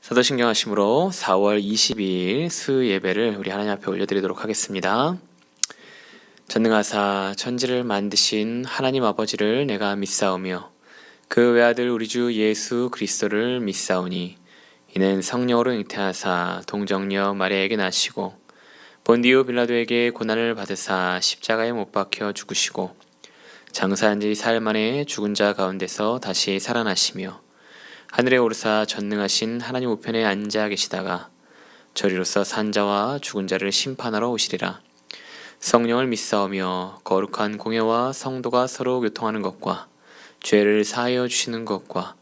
사도신경 하심으로 4월 22일 수요 예배를 우리 하나님 앞에 올려드리도록 하겠습니다. 전능하사 천지를 만드신 하나님 아버지를 내가 믿사오며 그 외아들 우리 주 예수 그리스도를 믿사오니 이는 성령으로 잉태하사 동정녀 마리아에게 나시고 본디오 빌라도에게 고난을 받으사 십자가에 못 박혀 죽으시고 장사한 지 사흘 만에 죽은 자 가운데서 다시 살아나시며 하늘에 오르사 전능하신 하나님 우편에 앉아 계시다가 저리로서 산 자와 죽은 자를 심판하러 오시리라. 성령을 믿사오며 거룩한 공예와 성도가 서로 교통하는 것과 죄를 사하여 주시는 것과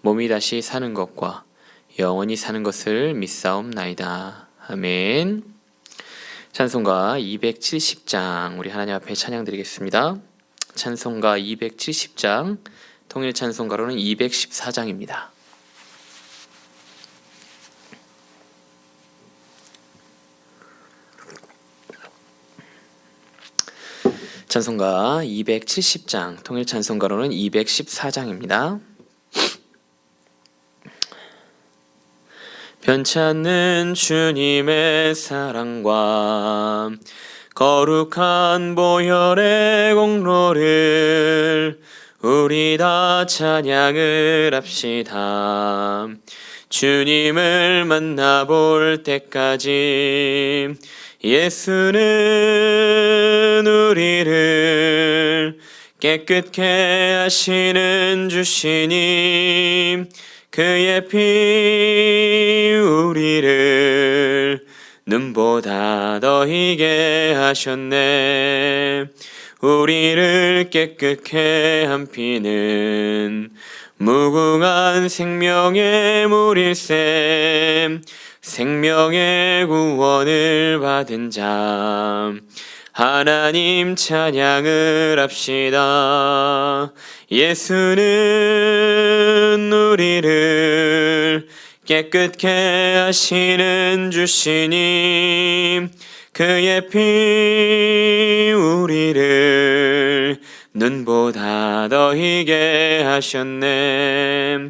몸이 다시 사는 것과 영원히 사는 것을 믿사옵나이다. 아멘. 찬송가 270장 우리 하나님 앞에 찬양 드리겠습니다. 찬송가 270장 통일 찬송가로는 214장입니다. 찬송가 270장 통일 찬송가로는 214장입니다. 변치 않는 주님의 사랑과 거룩한 보혈의 공로를 우리 다 찬양을 합시다. 주님을 만나볼 때까지 예수는 우리를 깨끗게 하시는 주시니 그의 피 우리를 눈보다 더 희게 하셨네. 우리를 깨끗게 한 피는 무궁한 생명의 물일셈. 생명의 구원을 받은 자 하나님 찬양을 합시다. 예수는 우리를 깨끗게 하시는 주시니 그의 피 우리를 눈보다 더 희게 하셨네.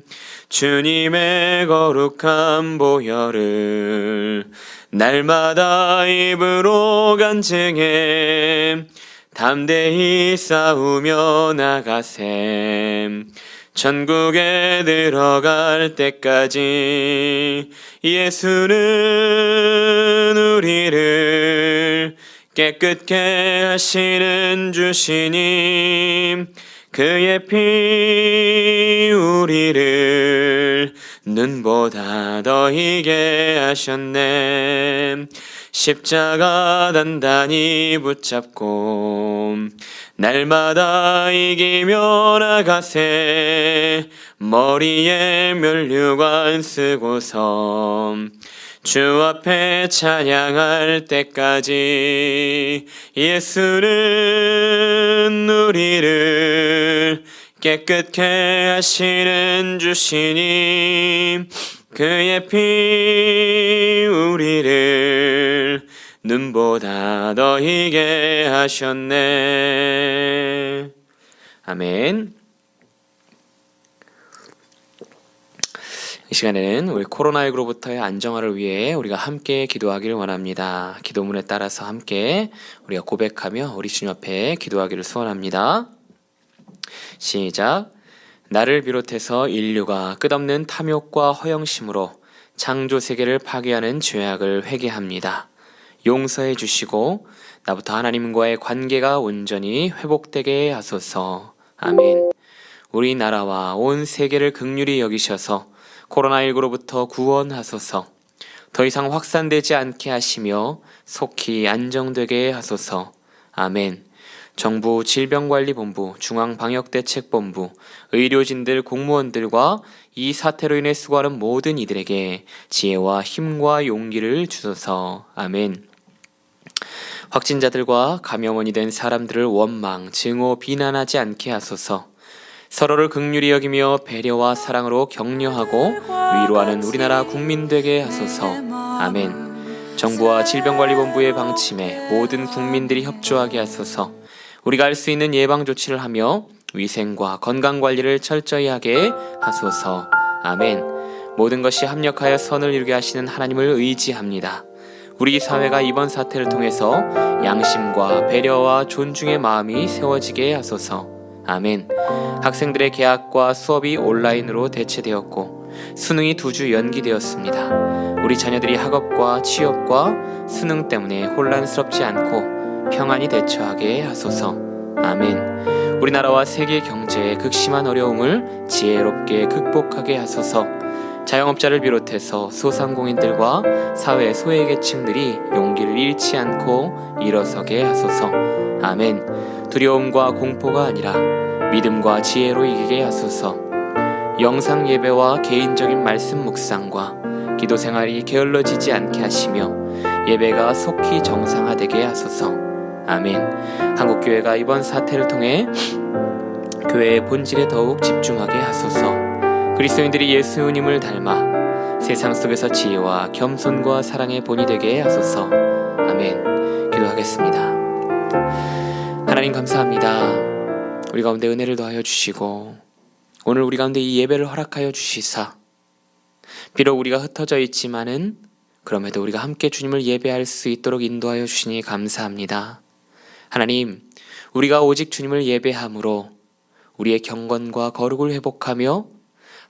주님의 거룩한 보혈을 날마다 입으로 간증해 담대히 싸우며 나가셈. 천국에 들어갈 때까지 예수는 우리를 깨끗게 하시는 주시니 그의 피 우리를 눈보다 더 희게 하셨네. 십자가 단단히 붙잡고 날마다 이기며 나가세. 머리에 면류관 쓰고서 주 앞에 찬양할 때까지 예수는 우리를 깨끗게 하시는 주시니 그의 피 우리를 눈보다 더 희게 하셨네. 아멘. 이 시간에는 우리 코로나19로부터의 안정화를 위해 우리가 함께 기도하기를 원합니다. 기도문에 따라서 함께 우리가 고백하며 우리 주님 앞에 기도하기를 소원합니다. 시작. 나를 비롯해서 인류가 끝없는 탐욕과 허영심으로 창조 세계를 파괴하는 죄악을 회개합니다. 용서해 주시고 나부터 하나님과의 관계가 온전히 회복되게 하소서. 아멘. 우리나라와 온 세계를 긍휼히 여기셔서 코로나19로부터 구원하소서. 더 이상 확산되지 않게 하시며 속히 안정되게 하소서. 아멘. 정부 질병관리본부, 중앙방역대책본부, 의료진들, 공무원들과 이 사태로 인해 수고하는 모든 이들에게 지혜와 힘과 용기를 주소서. 아멘. 확진자들과 감염원이 된 사람들을 원망, 증오, 비난하지 않게 하소서. 서로를 긍휼히 여기며 배려와 사랑으로 격려하고 위로하는 우리나라 국민 되게 하소서. 아멘. 정부와 질병관리본부의 방침에 모든 국민들이 협조하게 하소서. 우리가 할 수 있는 예방 조치를 하며 위생과 건강 관리를 철저히 하게 하소서. 아멘. 모든 것이 합력하여 선을 이루게 하시는 하나님을 의지합니다. 우리 사회가 이번 사태를 통해서 양심과 배려와 존중의 마음이 세워지게 하소서. 아멘. 학생들의 개학과 수업이 온라인으로 대체되었고 수능이 2주 연기되었습니다. 우리 자녀들이 학업과 취업과 수능 때문에 혼란스럽지 않고 평안히 대처하게 하소서. 아멘. 우리나라와 세계 경제의 극심한 어려움을 지혜롭게 극복하게 하소서. 자영업자를 비롯해서 소상공인들과 사회 소외계층들이 용기를 잃지 않고 일어서게 하소서. 아멘. 두려움과 공포가 아니라 믿음과 지혜로 이기게 하소서. 영상 예배와 개인적인 말씀 묵상과 기도 생활이 게을러지지 않게 하시며 예배가 속히 정상화되게 하소서. 아멘. 한국교회가 이번 사태를 통해 교회의 본질에 더욱 집중하게 하소서. 그리스도인들이 예수님을 닮아 세상 속에서 지혜와 겸손과 사랑의 본이 되게 하소서. 아멘. 기도하겠습니다. 하나님 감사합니다. 우리 가운데 은혜를 더하여 주시고 오늘 우리 가운데 이 예배를 허락하여 주시사 비록 우리가 흩어져 있지만은 그럼에도 우리가 함께 주님을 예배할 수 있도록 인도하여 주시니 감사합니다. 하나님, 우리가 오직 주님을 예배함으로 우리의 경건과 거룩을 회복하며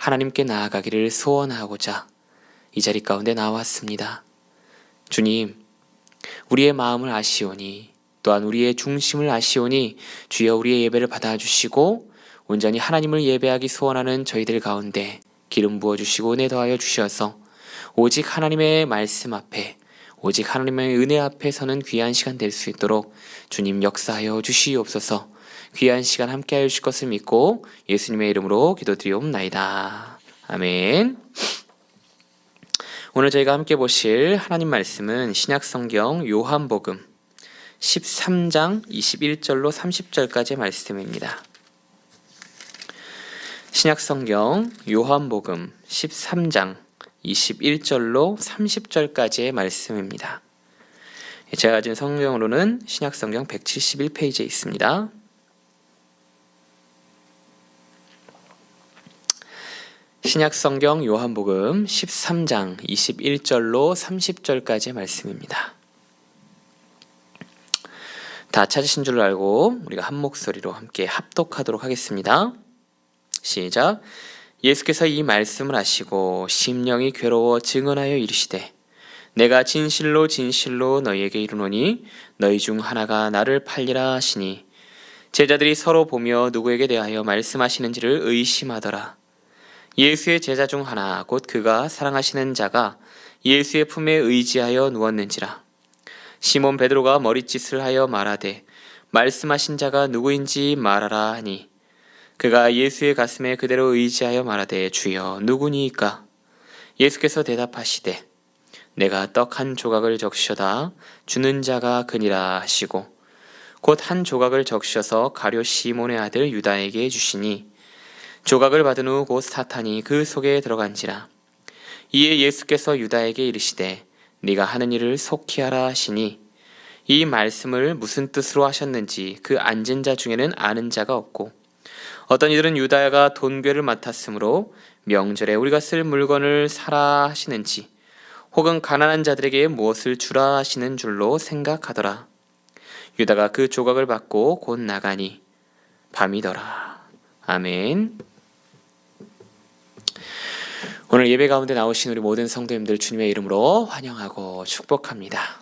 하나님께 나아가기를 소원하고자 이 자리 가운데 나왔습니다. 주님, 우리의 마음을 아시오니 또한 우리의 중심을 아시오니 주여 우리의 예배를 받아주시고 온전히 하나님을 예배하기 소원하는 저희들 가운데 기름 부어주시고 은혜 더하여 주셔서 오직 하나님의 말씀 앞에 오직 하나님의 은혜 앞에 서는 귀한 시간 될 수 있도록 주님 역사하여 주시옵소서. 귀한 시간 함께하여 주실 것을 믿고 예수님의 이름으로 기도드리옵나이다. 아멘. 오늘 저희가 함께 보실 하나님 말씀은 신약성경 요한복음 13장 21절로 30절까지의 말씀입니다. 신약성경 요한복음 13장 21절로 30절까지의 말씀입니다. 제가 가진 성경으로는 신약성경 171페이지에 있습니다. 신약성경 요한복음 13장 21절로 30절까지의 말씀입니다. 다 찾으신 줄 알고 우리가 한 목소리로 함께 합독하도록 하겠습니다. 시작. 예수께서 이 말씀을 하시고 심령이 괴로워 증언하여 이르시되 내가 진실로 진실로 너희에게 이르노니 너희 중 하나가 나를 팔리라 하시니 제자들이 서로 보며 누구에게 대하여 말씀하시는지를 의심하더라. 예수의 제자 중 하나 곧 그가 사랑하시는 자가 예수의 품에 의지하여 누웠는지라. 시몬 베드로가 머릿짓을 하여 말하되 말씀하신 자가 누구인지 말하라 하니 그가 예수의 가슴에 그대로 의지하여 말하되 주여 누구니이까? 예수께서 대답하시되 내가 떡 한 조각을 적셔다 주는 자가 그니라 하시고 곧 한 조각을 적셔서 가룟 시몬의 아들 유다에게 주시니 조각을 받은 후 곧 사탄이 그 속에 들어간지라. 이에 예수께서 유다에게 이르시되 네가 하는 일을 속히 하라 하시니 이 말씀을 무슨 뜻으로 하셨는지 그 앉은 자 중에는 아는 자가 없고 어떤 이들은 유다가 돈괴를 맡았으므로 명절에 우리가 쓸 물건을 사라 하시는지 혹은 가난한 자들에게 무엇을 주라 하시는 줄로 생각하더라. 유다가 그 조각을 받고 곧 나가니 밤이더라. 아멘. 오늘 예배 가운데 나오신 우리 모든 성도님들 주님의 이름으로 환영하고 축복합니다.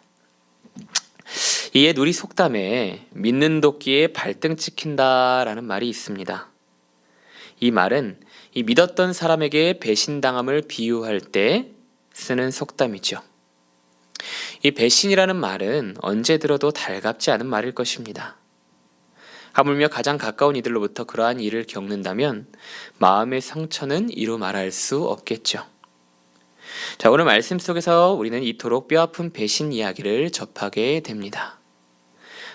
이에 누리 속담에 믿는 도끼에 발등 찍힌다라는 말이 있습니다. 이 말은 이 믿었던 사람에게 배신당함을 비유할 때 쓰는 속담이죠. 이 배신이라는 말은 언제 들어도 달갑지 않은 말일 것입니다. 하물며 가장 가까운 이들로부터 그러한 일을 겪는다면 마음의 상처는 이루 말할 수 없겠죠. 자, 오늘 말씀 속에서 우리는 이토록 뼈아픈 배신 이야기를 접하게 됩니다.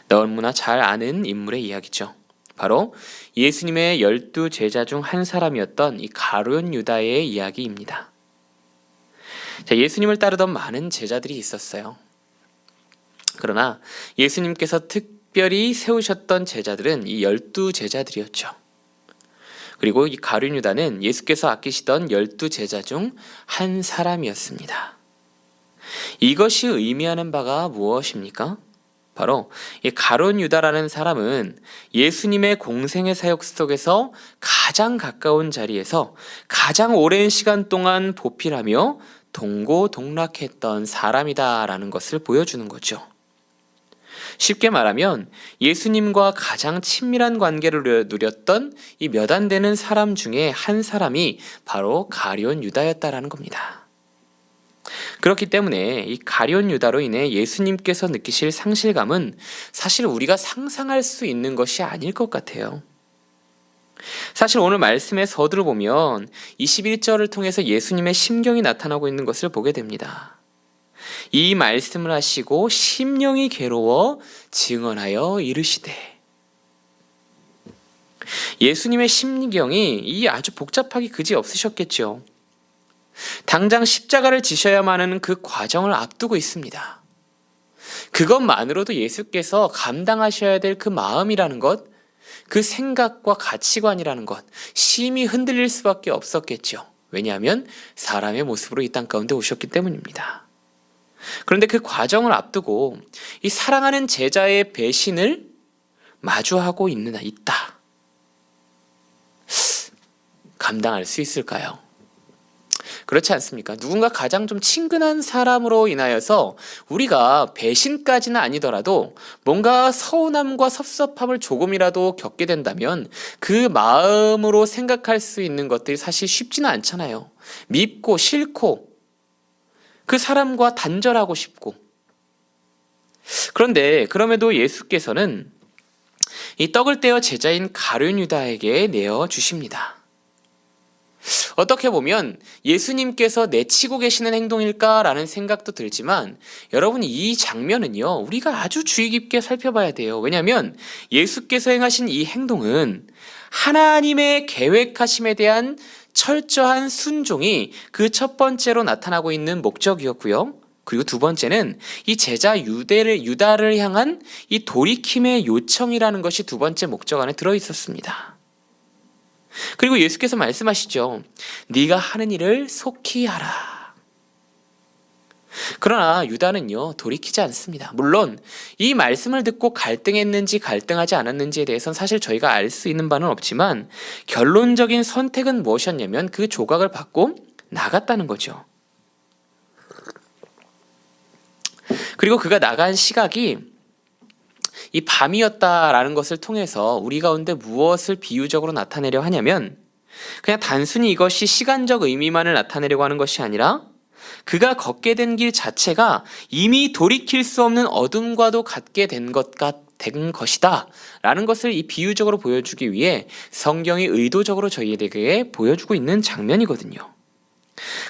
너무나 잘 아는 인물의 이야기죠. 바로 예수님의 12 제자 중 한 사람이었던 이 가룟 유다의 이야기입니다. 자, 예수님을 따르던 많은 제자들이 있었어요. 그러나 예수님께서 특별히 세우셨던 제자들은 이 12 제자들이었죠. 그리고 이 가룟 유다는 예수께서 아끼시던 12제자 중 한 사람이었습니다. 이것이 의미하는 바가 무엇입니까? 바로 이 가룟 유다라는 사람은 예수님의 공생의 사역 속에서 가장 가까운 자리에서 가장 오랜 시간 동안 보필하며 동고동락했던 사람이다라는 것을 보여주는 거죠. 쉽게 말하면 예수님과 가장 친밀한 관계를 누렸던 이 몇 안 되는 사람 중에 한 사람이 바로 가룟 유다였다라는 겁니다. 그렇기 때문에 이 가룟 유다로 인해 예수님께서 느끼실 상실감은 사실 우리가 상상할 수 있는 것이 아닐 것 같아요. 사실 오늘 말씀의 서두를 보면 21절을 통해서 예수님의 심경이 나타나고 있는 것을 보게 됩니다. 이 말씀을 하시고 심령이 괴로워 증언하여 이르시되. 예수님의 심경이 이 아주 복잡하기 그지 없으셨겠죠. 당장 십자가를 지셔야만 하는 그 과정을 앞두고 있습니다. 그것만으로도 예수께서 감당하셔야 될 그 마음이라는 것, 그 생각과 가치관이라는 것, 심히 흔들릴 수밖에 없었겠죠. 왜냐하면 사람의 모습으로 이 땅 가운데 오셨기 때문입니다. 그런데 그 과정을 앞두고 이 사랑하는 제자의 배신을 마주하고 있다. 감당할 수 있을까요? 그렇지 않습니까? 누군가 가장 좀 친근한 사람으로 인하여서 우리가 배신까지는 아니더라도 뭔가 서운함과 섭섭함을 조금이라도 겪게 된다면 그 마음으로 생각할 수 있는 것들이 사실 쉽지는 않잖아요. 밉고 싫고 그 사람과 단절하고 싶고. 그런데 그럼에도 예수께서는 이 떡을 떼어 제자인 가룟 유다에게 내어주십니다. 어떻게 보면 예수님께서 내치고 계시는 행동일까라는 생각도 들지만 여러분, 이 장면은요 우리가 아주 주의 깊게 살펴봐야 돼요. 왜냐하면 예수께서 행하신 이 행동은 하나님의 계획하심에 대한 철저한 순종이 그 첫 번째로 나타나고 있는 목적이었고요. 그리고 두 번째는 이 제자 유다를 향한 이 돌이킴의 요청이라는 것이 두 번째 목적 안에 들어있었습니다. 그리고 예수께서 말씀하시죠. 네가 하는 일을 속히 하라. 그러나 유다는요 돌이키지 않습니다. 물론 이 말씀을 듣고 갈등했는지 갈등하지 않았는지에 대해서는 사실 저희가 알 수 있는 바는 없지만 결론적인 선택은 무엇이었냐면 그 조각을 받고 나갔다는 거죠. 그리고 그가 나간 시각이 이 밤이었다라는 것을 통해서 우리 가운데 무엇을 비유적으로 나타내려 하냐면 그냥 단순히 이것이 시간적 의미만을 나타내려고 하는 것이 아니라 그가 걷게 된 길 자체가 이미 돌이킬 수 없는 어둠과도 같게 된 것이다 라는 것을 이 비유적으로 보여주기 위해 성경이 의도적으로 저희에게 보여주고 있는 장면이거든요.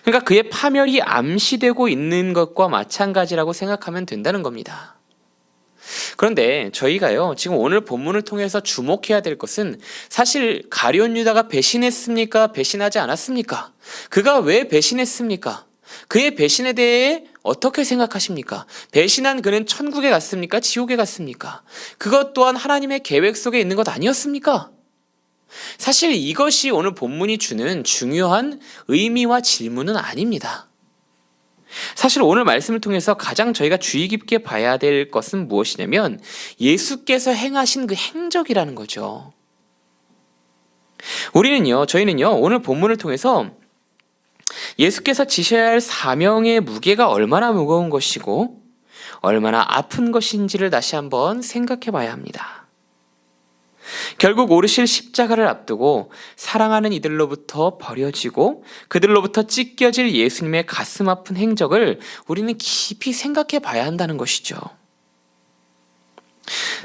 그러니까 그의 파멸이 암시되고 있는 것과 마찬가지라고 생각하면 된다는 겁니다. 그런데 저희가요 지금 오늘 본문을 통해서 주목해야 될 것은 사실 가룟 유다가 배신했습니까? 배신하지 않았습니까? 그가 왜 배신했습니까? 그의 배신에 대해 어떻게 생각하십니까? 배신한 그는 천국에 갔습니까? 지옥에 갔습니까? 그것 또한 하나님의 계획 속에 있는 것 아니었습니까? 사실 이것이 오늘 본문이 주는 중요한 의미와 질문은 아닙니다. 사실 오늘 말씀을 통해서 가장 저희가 주의 깊게 봐야 될 것은 무엇이냐면 예수께서 행하신 그 행적이라는 거죠. 저희는요 오늘 본문을 통해서 예수께서 지셔야 할 사명의 무게가 얼마나 무거운 것이고 얼마나 아픈 것인지를 다시 한번 생각해 봐야 합니다. 결국 오르실 십자가를 앞두고 사랑하는 이들로부터 버려지고 그들로부터 찢겨질 예수님의 가슴 아픈 행적을 우리는 깊이 생각해 봐야 한다는 것이죠.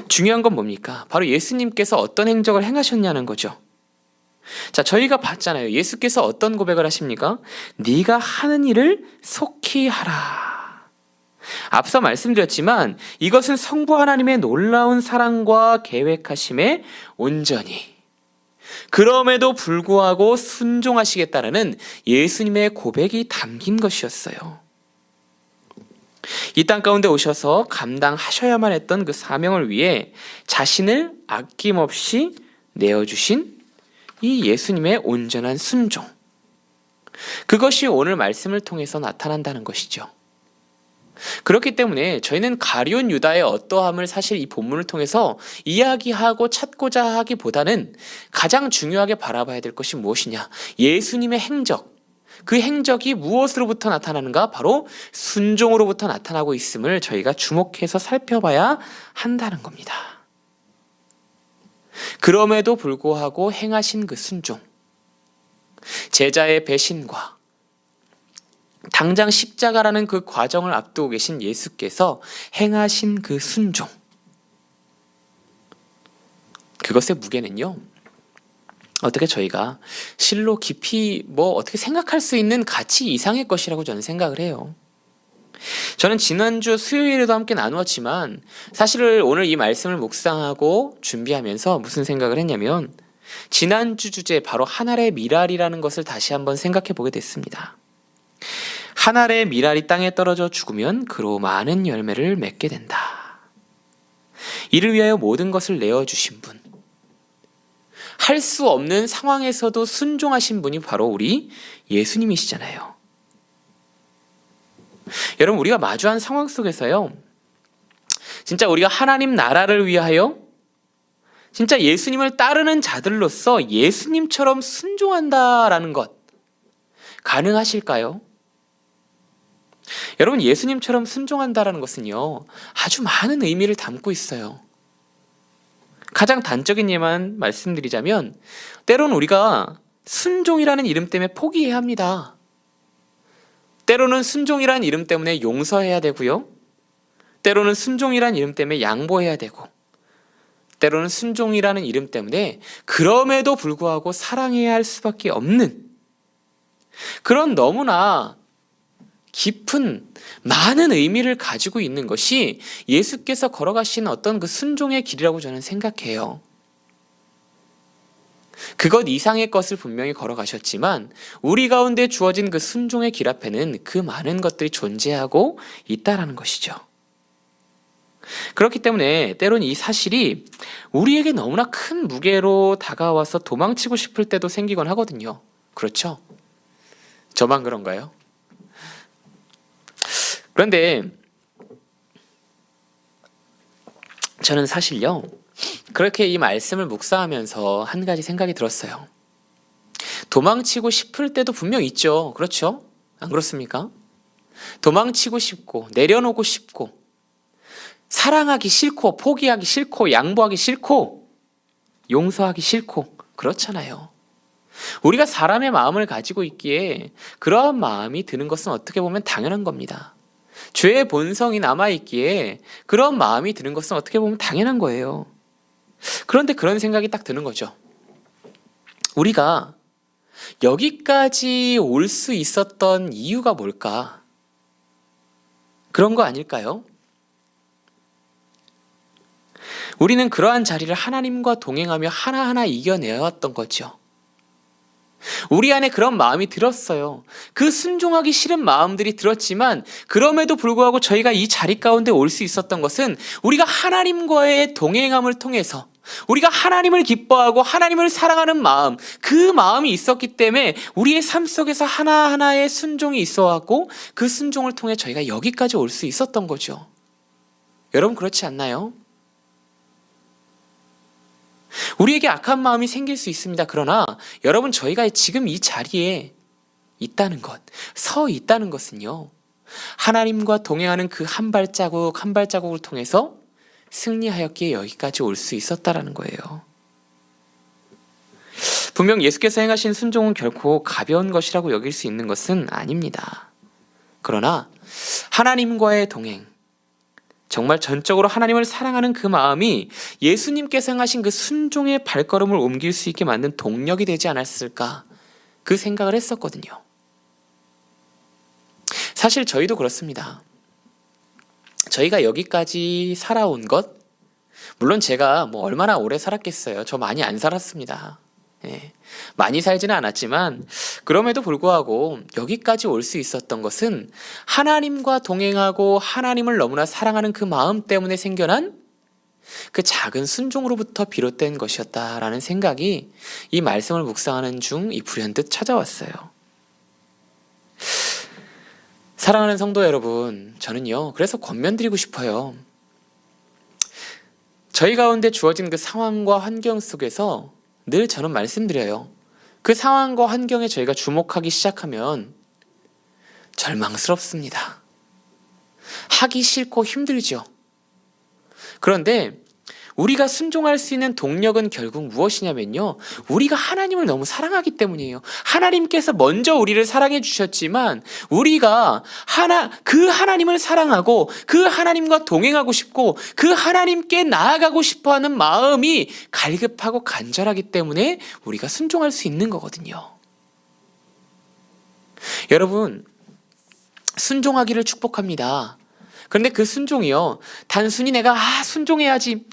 중요한 건 뭡니까? 바로 예수님께서 어떤 행적을 행하셨냐는 거죠. 자, 저희가 봤잖아요. 예수께서 어떤 고백을 하십니까? 네가 하는 일을 속히 하라. 앞서 말씀드렸지만 이것은 성부 하나님의 놀라운 사랑과 계획하심에 온전히 그럼에도 불구하고 순종하시겠다는 예수님의 고백이 담긴 것이었어요. 이 땅 가운데 오셔서 감당하셔야만 했던 그 사명을 위해 자신을 아낌없이 내어주신 이 예수님의 온전한 순종, 그것이 오늘 말씀을 통해서 나타난다는 것이죠. 그렇기 때문에 저희는 가룟 유다의 어떠함을 사실 이 본문을 통해서 이야기하고 찾고자 하기보다는 가장 중요하게 바라봐야 될 것이 무엇이냐? 예수님의 행적, 그 행적이 무엇으로부터 나타나는가? 바로 순종으로부터 나타나고 있음을 저희가 주목해서 살펴봐야 한다는 겁니다. 그럼에도 불구하고 행하신 그 순종, 제자의 배신과 당장 십자가라는 그 과정을 앞두고 계신 예수께서 행하신 그 순종, 그것의 무게는요, 어떻게 저희가 실로 깊이 어떻게 생각할 수 있는 가치 이상의 것이라고 저는 생각을 해요. 저는 지난주 수요일에도 함께 나누었지만 사실 오늘 이 말씀을 묵상하고 준비하면서 무슨 생각을 했냐면, 지난주 주제 바로 한 알의 미랄이라는 것을 다시 한번 생각해 보게 됐습니다. 한 알의 미랄이 땅에 떨어져 죽으면 그로 많은 열매를 맺게 된다. 이를 위하여 모든 것을 내어주신 분, 할 수 없는 상황에서도 순종하신 분이 바로 우리 예수님이시잖아요. 여러분, 우리가 마주한 상황 속에서요, 진짜 우리가 하나님 나라를 위하여 진짜 예수님을 따르는 자들로서 예수님처럼 순종한다라는 것 가능하실까요? 여러분, 예수님처럼 순종한다라는 것은요, 아주 많은 의미를 담고 있어요. 가장 단적인 예만 말씀드리자면, 때로는 우리가 순종이라는 이름 때문에 포기해야 합니다. 때로는 순종이라는 이름 때문에 용서해야 되고요, 때로는 순종이라는 이름 때문에 양보해야 되고, 때로는 순종이라는 이름 때문에 그럼에도 불구하고 사랑해야 할 수밖에 없는 그런 너무나 깊은 많은 의미를 가지고 있는 것이 예수께서 걸어가신 어떤 그 순종의 길이라고 저는 생각해요. 그것 이상의 것을 분명히 걸어가셨지만 우리 가운데 주어진 그 순종의 길 앞에는 그 많은 것들이 존재하고 있다라는 것이죠. 그렇기 때문에 때론 이 사실이 우리에게 너무나 큰 무게로 다가와서 도망치고 싶을 때도 생기곤 하거든요. 그렇죠? 저만 그런가요? 그런데 저는 사실요, 그렇게 이 말씀을 묵상하면서 한 가지 생각이 들었어요. 도망치고 싶을 때도 분명 있죠. 그렇죠? 안 그렇습니까? 도망치고 싶고 내려놓고 싶고 사랑하기 싫고 포기하기 싫고 양보하기 싫고 용서하기 싫고 그렇잖아요. 우리가 사람의 마음을 가지고 있기에 그러한 마음이 드는 것은 어떻게 보면 당연한 겁니다. 죄의 본성이 남아있기에 그런 마음이 드는 것은 어떻게 보면 당연한 거예요. 그런데 그런 생각이 딱 드는 거죠. 우리가 여기까지 올 수 있었던 이유가 뭘까? 그런 거 아닐까요? 우리는 그러한 자리를 하나님과 동행하며 하나하나 이겨내왔던 거죠. 우리 안에 그런 마음이 들었어요. 그 순종하기 싫은 마음들이 들었지만 그럼에도 불구하고 저희가 이 자리 가운데 올 수 있었던 것은 우리가 하나님과의 동행함을 통해서 우리가 하나님을 기뻐하고 하나님을 사랑하는 마음, 그 마음이 있었기 때문에 우리의 삶 속에서 하나하나의 순종이 있어왔고 그 순종을 통해 저희가 여기까지 올 수 있었던 거죠. 여러분, 그렇지 않나요? 우리에게 악한 마음이 생길 수 있습니다. 그러나 여러분, 저희가 지금 이 자리에 있다는 것, 서 있다는 것은요, 하나님과 동행하는 그 한 발자국 한 발자국을 통해서 승리하였기에 여기까지 올 수 있었다라는 거예요. 분명 예수께서 행하신 순종은 결코 가벼운 것이라고 여길 수 있는 것은 아닙니다. 그러나 하나님과의 동행, 정말 전적으로 하나님을 사랑하는 그 마음이 예수님께서 행하신 그 순종의 발걸음을 옮길 수 있게 만든 동력이 되지 않았을까, 그 생각을 했었거든요. 사실 저희도 그렇습니다. 저희가 여기까지 살아온 것, 물론 제가 얼마나 오래 살았겠어요. 저 많이 안 살았습니다. 많이 살지는 않았지만 그럼에도 불구하고 여기까지 올 수 있었던 것은 하나님과 동행하고 하나님을 너무나 사랑하는 그 마음 때문에 생겨난 그 작은 순종으로부터 비롯된 것이었다라는 생각이 이 말씀을 묵상하는 중 이 불현듯 찾아왔어요. 사랑하는 성도 여러분, 저는요, 그래서 권면드리고 싶어요. 저희 가운데 주어진 그 상황과 환경 속에서 늘 저는 말씀드려요. 그 상황과 환경에 저희가 주목하기 시작하면 절망스럽습니다. 하기 싫고 힘들죠. 그런데 우리가 순종할 수 있는 동력은 결국 무엇이냐면요, 우리가 하나님을 너무 사랑하기 때문이에요. 하나님께서 먼저 우리를 사랑해 주셨지만 우리가 그 하나님을 사랑하고 그 하나님과 동행하고 싶고 그 하나님께 나아가고 싶어하는 마음이 갈급하고 간절하기 때문에 우리가 순종할 수 있는 거거든요. 여러분, 순종하기를 축복합니다. 그런데 그 순종이요, 단순히 내가 순종해야지,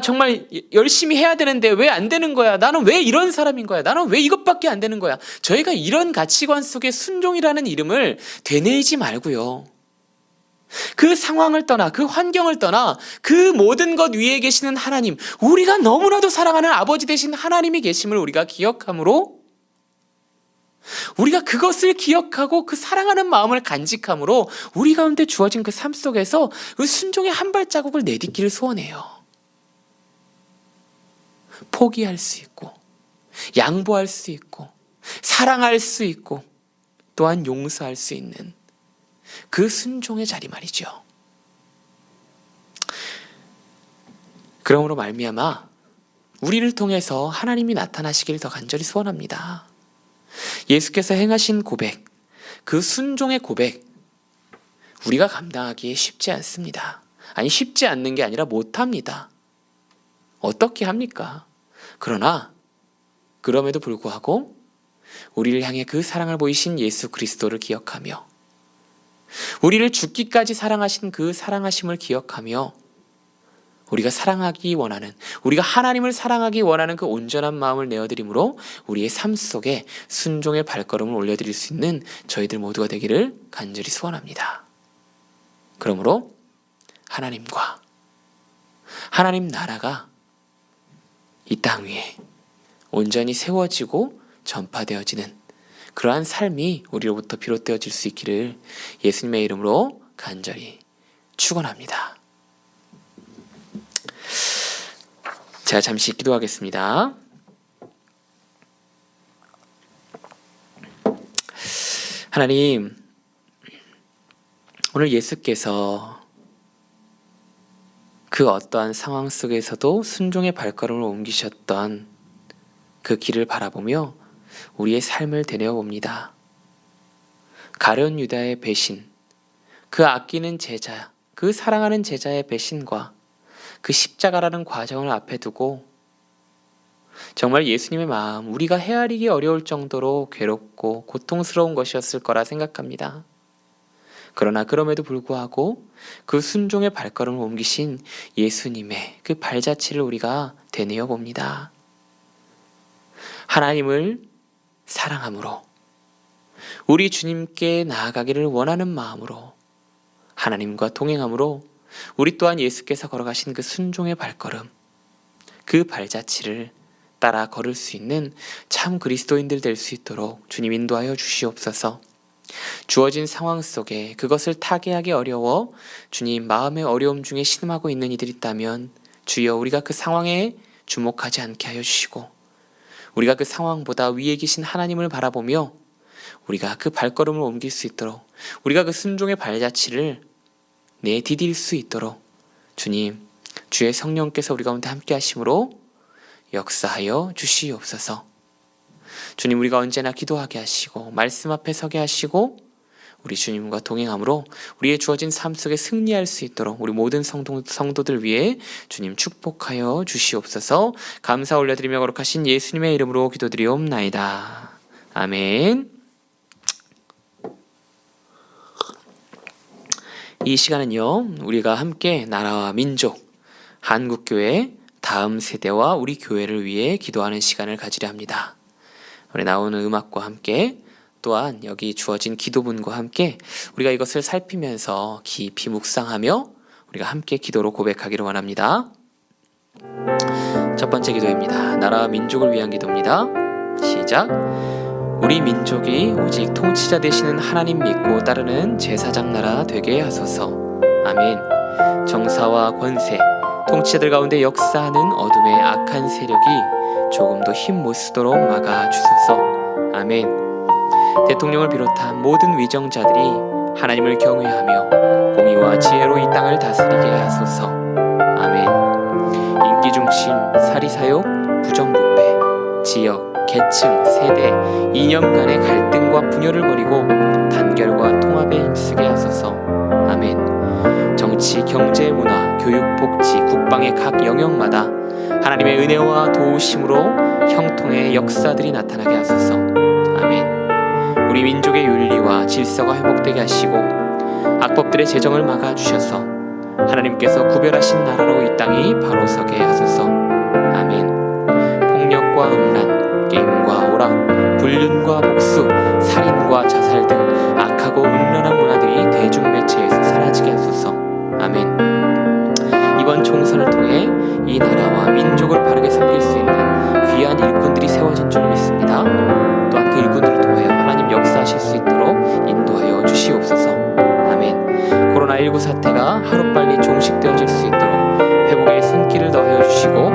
정말 열심히 해야 되는데 왜 안 되는 거야, 나는 왜 이런 사람인 거야, 나는 왜 이것밖에 안 되는 거야, 저희가 이런 가치관 속에 순종이라는 이름을 되뇌이지 말고요, 그 상황을 떠나, 그 환경을 떠나 그 모든 것 위에 계시는 하나님, 우리가 너무나도 사랑하는 아버지 되신 하나님이 계심을 우리가 기억함으로, 우리가 그것을 기억하고 그 사랑하는 마음을 간직함으로 우리 가운데 주어진 그 삶 속에서 그 순종의 한 발자국을 내딛기를 소원해요. 포기할 수 있고, 양보할 수 있고, 사랑할 수 있고, 또한 용서할 수 있는 그 순종의 자리 말이죠. 그러므로 말미암아 우리를 통해서 하나님이 나타나시기를 더 간절히 소원합니다. 예수께서 행하신 고백, 그 순종의 고백, 우리가 감당하기에 쉽지 않습니다. 아니, 쉽지 않는 게 아니라 못합니다. 어떻게 합니까? 그러나 그럼에도 불구하고 우리를 향해 그 사랑을 보이신 예수 그리스도를 기억하며, 우리를 죽기까지 사랑하신 그 사랑하심을 기억하며, 우리가 사랑하기 원하는, 우리가 하나님을 사랑하기 원하는 그 온전한 마음을 내어드림으로 우리의 삶 속에 순종의 발걸음을 올려드릴 수 있는 저희들 모두가 되기를 간절히 소원합니다. 그러므로 하나님과 하나님 나라가 이 땅 위에 온전히 세워지고 전파되어지는 그러한 삶이 우리로부터 비롯되어질 수 있기를 예수님의 이름으로 간절히 축원합니다. 제가 잠시 기도하겠습니다. 하나님, 오늘 예수께서 그 어떠한 상황 속에서도 순종의 발걸음을 옮기셨던 그 길을 바라보며 우리의 삶을 되뇌어 봅니다. 가룟 유다의 배신, 그 아끼는 제자, 그 사랑하는 제자의 배신과 그 십자가라는 과정을 앞에 두고 정말 예수님의 마음, 우리가 헤아리기 어려울 정도로 괴롭고 고통스러운 것이었을 거라 생각합니다. 그러나 그럼에도 불구하고 그 순종의 발걸음을 옮기신 예수님의 그 발자취를 우리가 되뇌어 봅니다. 하나님을 사랑함으로, 우리 주님께 나아가기를 원하는 마음으로, 하나님과 동행함으로 우리 또한 예수께서 걸어가신 그 순종의 발걸음, 그 발자취를 따라 걸을 수 있는 참 그리스도인들 될 수 있도록 주님 인도하여 주시옵소서. 주어진 상황 속에 그것을 타개하기 어려워 주님 마음의 어려움 중에 신음하고 있는 이들이 있다면 주여, 우리가 그 상황에 주목하지 않게 하여 주시고, 우리가 그 상황보다 위에 계신 하나님을 바라보며 우리가 그 발걸음을 옮길 수 있도록, 우리가 그 순종의 발자취를 내디딜 수 있도록 주님, 주의 성령께서 우리 가운데 함께 하심으로 역사하여 주시옵소서. 주님, 우리가 언제나 기도하게 하시고 말씀 앞에 서게 하시고 우리 주님과 동행함으로 우리의 주어진 삶 속에 승리할 수 있도록 우리 모든 성도들 위해 주님 축복하여 주시옵소서. 감사 올려드리며 거룩하신 예수님의 이름으로 기도드리옵나이다. 아멘. 이 시간은요, 우리가 함께 나라와 민족, 한국교회 다음 세대와 우리 교회를 위해 기도하는 시간을 가지려 합니다. 우리 나오는 음악과 함께, 또한 여기 주어진 기도문과 함께 우리가 이것을 살피면서 깊이 묵상하며 우리가 함께 기도로 고백하기를 원합니다. 첫 번째 기도입니다. 나라와 민족을 위한 기도입니다. 시작. 우리 민족이 오직 통치자 되시는 하나님 믿고 따르는 제사장 나라 되게 하소서. 아멘. 정사와 권세, 통치자들 가운데 역사하는 어둠의 악한 세력이 조금도 힘 못 쓰도록 막아주소서. 아멘. 대통령을 비롯한 모든 위정자들이 하나님을 경외하며 공의와 지혜로 이 땅을 다스리게 하소서. 아멘. 인기 중심, 사리사욕, 부정부패, 지역, 계층, 세대, 이념 간의 갈등과 분열을 버리고 단결과 통합에 힘쓰게 하소서. 아멘. 정치, 경제, 문화, 교육, 복지, 국방의 각 영역마다 하나님의 은혜와 도우심으로 형통의 역사들이 나타나게 하소서. 아멘. 우리 민족의 윤리와 질서가 회복되게 하시고 악법들의 재정을 막아주셔서 하나님께서 구별하신 나라로 이 땅이 바로 서게 하소서. 아멘. 폭력과 음란, 게임과 오락, 불륜과 복수, 살인과 자살 등 악하고 음란한 문화들이 대중매체에서 사라지게 하소서. 아멘. 이번 총선을 통해 이 나라와 민족을 바르게 섬길 수 있는 귀한 일꾼들이 세워진 줄 믿습니다. 또한 그 일꾼들을 통하여 하나님 역사하실 수 있도록 인도하여 주시옵소서. 아멘. 코로나19 사태가 하루빨리 종식되어질 수 있도록 회복의 손길을 더하여 주시고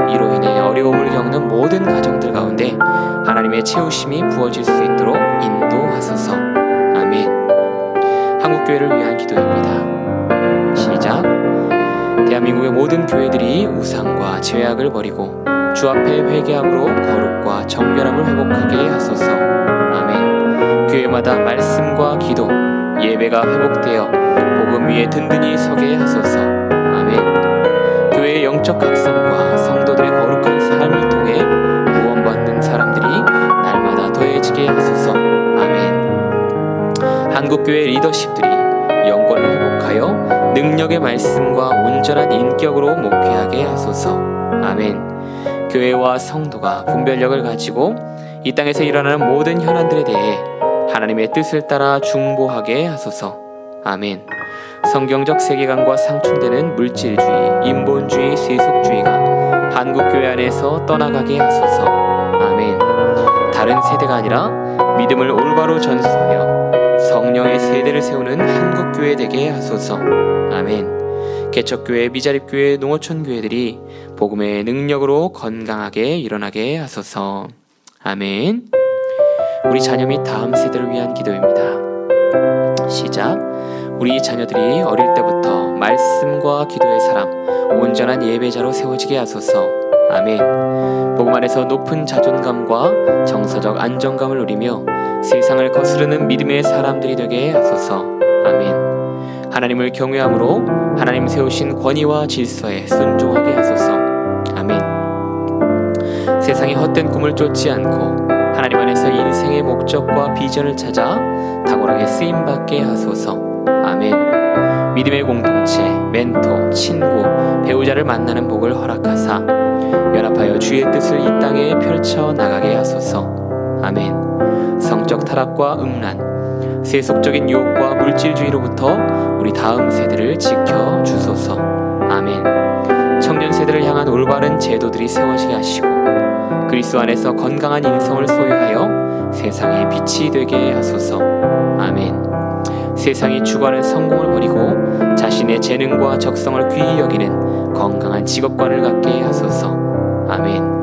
이로 인해 어려움을 겪는 모든 가정들 가운데 하나님의 채우심이 부어질 수 있도록 인도하소서. 아멘. 한국교회를 위한 기도입니다. 시작. 대한민국의 모든 교회들이 우상과 죄악을 버리고 주 앞에 회개함으로 거룩과 정결함을 회복하게 하소서. 아멘. 교회마다 말씀과 기도, 예배가 회복되어 복음 위에 든든히 서게 하소서. 아멘. 교회의 영적 각성과 성도들의 거룩한 삶을 통해 구원받는 사람들이 날마다 더해지게 하소서. 아멘. 한국교회 리더십들이 영권을 회복하여 능력의 말씀과 온전한 인격으로 목회하게 하소서. 아멘. 교회와 성도가 분별력을 가지고 이 땅에서 일어나는 모든 현안들에 대해 하나님의 뜻을 따라 중보하게 하소서. 아멘. 성경적 세계관과 상충되는 물질주의, 인본주의, 세속주의가 한국교회 안에서 떠나가게 하소서. 아멘. 다른 세대가 아니라 믿음을 올바로 전수하여 성령의 세대를 세우는 한국교회 되게 하소서. 아멘. 개척교회, 미자립교회, 농어촌교회들이 복음의 능력으로 건강하게 일어나게 하소서. 아멘. 우리 자녀 및 다음 세대를 위한 기도입니다. 시작. 우리 자녀들이 어릴 때부터 말씀과 기도의 사람, 온전한 예배자로 세워지게 하소서. 아멘. 복음 안에서 높은 자존감과 정서적 안정감을 누리며 세상을 거스르는 믿음의 사람들이 되게 하소서. 아멘. 하나님을 경외함으로 하나님 세우신 권위와 질서에 순종하게 하소서. 아멘. 세상의 헛된 꿈을 쫓지 않고 하나님 안에서 인생의 목적과 비전을 찾아 탁월하게 쓰임받게 하소서. 아멘. 믿음의 공동체, 멘토, 친구, 배우자를 만나는 복을 허락하사 연합하여 주의 뜻을 이 땅에 펼쳐 나가게 하소서. 아멘. 성적 타락과 음란, 세속적인 유혹과 물질주의로부터 우리 다음 세대를 지켜 주소서. 아멘. 청년 세대를 향한 올바른 제도들이 세워지게 하시고 그리스도 안에서 건강한 인성을 소유하여 세상의 빛이 되게 하소서. 아멘. 세상이 추구하는 성공을 버리고 자신의 재능과 적성을 귀히 여기는 건강한 직업관을 갖게 하소서. 아멘.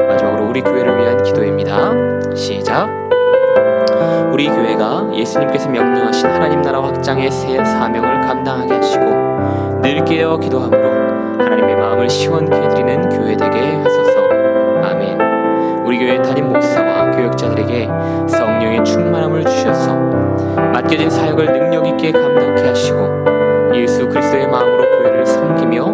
마지막으로 우리 교회를 위한 기도입니다. 시작. 우리 교회가 예수님께서 명령하신 하나님 나라 확장의 새 사명을 감당하게 하시고 늘 깨어 기도함으로 하나님의 마음을 시원케 해드리는 교회 되게 하소서. 아멘. 우리 교회 담임 목사와 교역자들에게 성령의 충만함을 주셔서 맡겨진 사역을 능력 있게 감당케 하시고 예수 그리스도의 마음으로 교회를 섬기며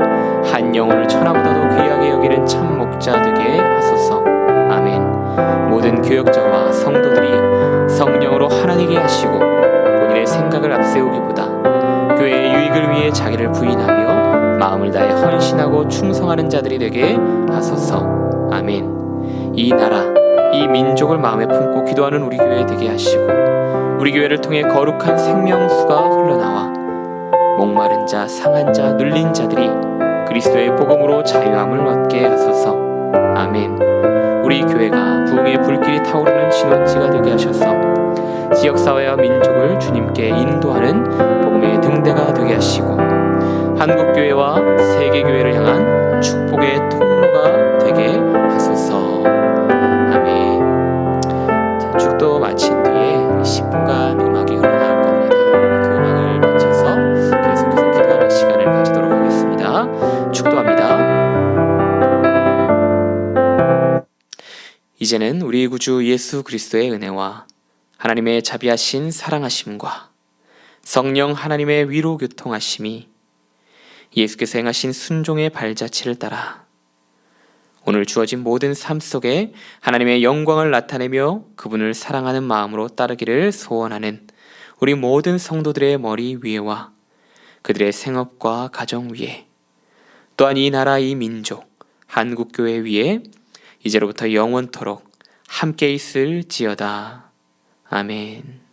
한 영혼을 천하보다도 귀하게 여기는 참 목자 되게 하소서. 아멘. 모든 교역자와 성도들이 성령으로 하나되게 하시고 본인의 생각을 앞세우기보다 교회의 유익을 위해 자기를 부인하며 마음을 다해 헌신하고 충성하는 자들이 되게 하소서. 아멘. 이 나라, 이 민족을 마음에 품고 기도하는 우리 교회 되게 하시고 우리 교회를 통해 거룩한 생명수가 흘러나와 목마른 자, 상한 자, 눌린 자들이 그리스도의 복음으로 자유함을 얻게 하소서. 아멘. 우리 교회가 부흥의 불길이 타오르는 진원지가 되게 하셔서 지역사회와 민족을 주님께 인도하는 복음의 등대가 되게 하시고 한국교회와 세계교회를 향한 축복의 통로가 되게 하소서. 아멘. 자, 축도 마친 뒤에 10분간 음악이 흘러나올 겁니다. 그 음악을 맞춰서 계속해서 기도하는 시간을 가지도록 하겠습니다. 축도합니다. 이제는 우리 구주 예수 그리스도의 은혜와 하나님의 자비하신 사랑하심과 성령 하나님의 위로 교통하심이 예수께서 행하신 순종의 발자취를 따라 오늘 주어진 모든 삶 속에 하나님의 영광을 나타내며 그분을 사랑하는 마음으로 따르기를 소원하는 우리 모든 성도들의 머리 위에와 그들의 생업과 가정 위에 또한 이 나라 이 민족 한국교회 위에 이제로부터 영원토록 함께 있을지어다. 아멘.